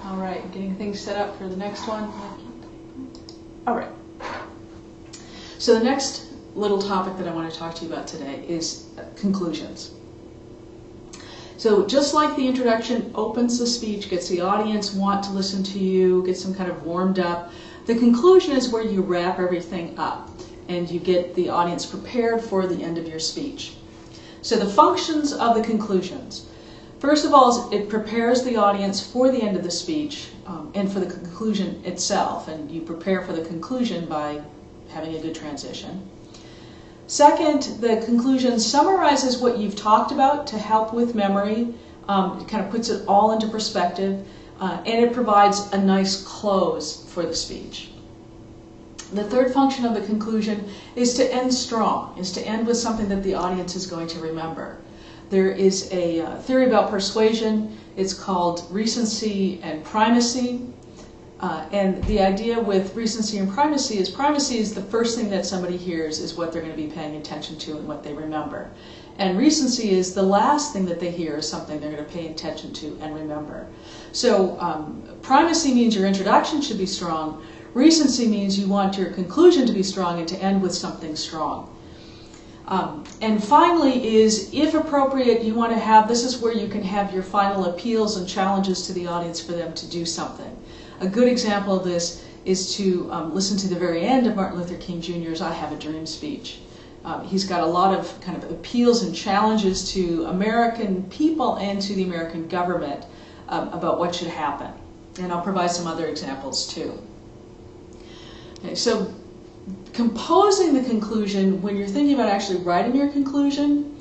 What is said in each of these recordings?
All right, getting things set up for the next one. All right. So the next little topic that I want to talk to you about today is conclusions. So just like the introduction opens the speech, gets the audience want to listen to you, gets them kind of warmed up, the conclusion is where you wrap everything up and you get the audience prepared for the end of your speech. So the functions of the conclusions. First of all, it prepares the audience for the end of the speech and for the conclusion itself, and you prepare for the conclusion by having a good transition. Second, the conclusion summarizes what you've talked about to help with memory. It kind of puts it all into perspective, and it provides a nice close for the speech. The third function of the conclusion is to end strong, is to end with something that the audience is going to remember. There is a theory about persuasion. It's called recency and primacy. And the idea with recency and primacy is the first thing that somebody hears is what they're going to be paying attention to and what they remember. And recency is the last thing that they hear is something they're going to pay attention to and remember. So primacy means your introduction should be strong. Recency means you want your conclusion to be strong and to end with something strong. And finally is, if appropriate, you want to have, this is where you can have your final appeals and challenges to the audience for them to do something. A good example of this is to listen to the very end of Martin Luther King Jr.'s I Have a Dream speech. He's got a lot of kind of appeals and challenges to American people and to the American government about what should happen. And I'll provide some other examples too. Okay, so composing the conclusion, when you're thinking about actually writing your conclusion,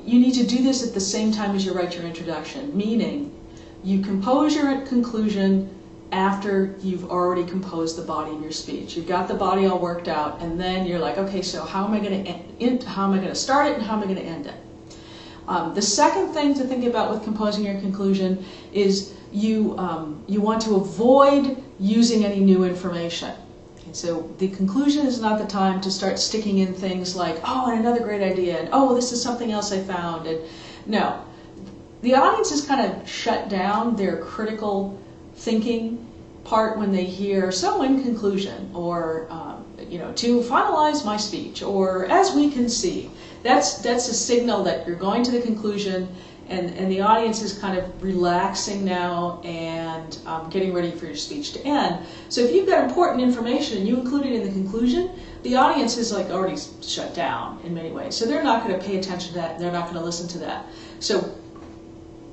you need to do this at the same time as you write your introduction, meaning you compose your conclusion after you've already composed the body of your speech. You've got the body all worked out, and then you're like, okay, so how am I going to start it and how am I going to end it? The second thing to think about with composing your conclusion is you want to avoid using any new information. Okay, so the conclusion is not the time to start sticking in things like, oh, and another great idea, and oh, this is something else I found. And no, the audience is kind of shut down their critical thinking part when they hear, so in conclusion, or to finalize my speech, or as we can see. That's a signal that you're going to the conclusion, and the audience is kind of relaxing now and getting ready for your speech to end. So if you've got important information and you include it in the conclusion, the audience is like already shut down in many ways. So they're not going to pay attention to that, and they're not going to listen to that. So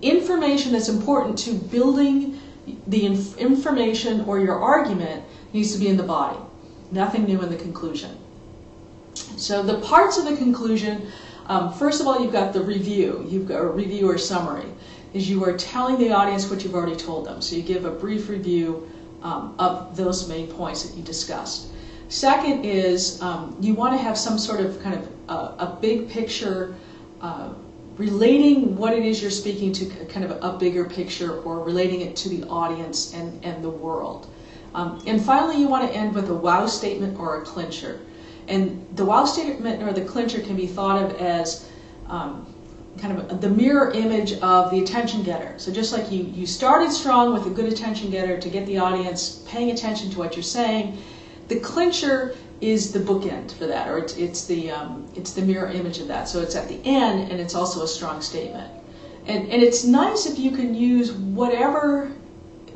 information that's important to building the information or your argument needs to be in the body. Nothing new in the conclusion. So the parts of the conclusion, first of all, you've got the review. You've got a review or summary, is you are telling the audience what you've already told them. So you give a brief review of those main points that you discussed. Second is you want to have some sort of kind of a big picture relating what it is you're speaking to, kind of a bigger picture, or relating it to the audience and the world. And finally, you want to end with a wow statement or a clincher. And the wow statement or the clincher can be thought of as kind of the mirror image of the attention getter. So just like you started strong with a good attention getter to get the audience paying attention to what you're saying, the clincher is the bookend for that, or it's the mirror image of that. So it's at the end, and it's also a strong statement. And it's nice if you can use whatever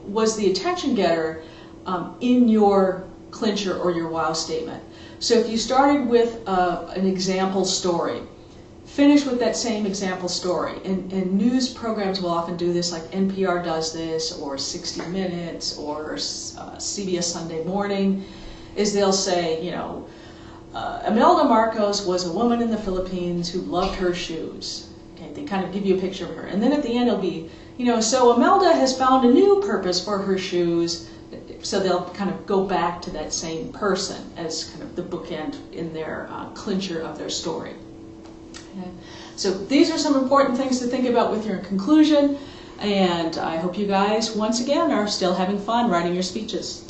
was the attention getter in your clincher or your wow statement. So if you started with an example story, finish with that same example story. And news programs will often do this, like NPR does this, or 60 Minutes, or CBS Sunday Morning, is they'll say, Imelda Marcos was a woman in the Philippines who loved her shoes. Okay, they kind of give you a picture of her. And then at the end it'll be, so Imelda has found a new purpose for her shoes. So they'll kind of go back to that same person as kind of the bookend in their clincher of their story. Okay. So these are some important things to think about with your conclusion, and I hope you guys, once again, are still having fun writing your speeches.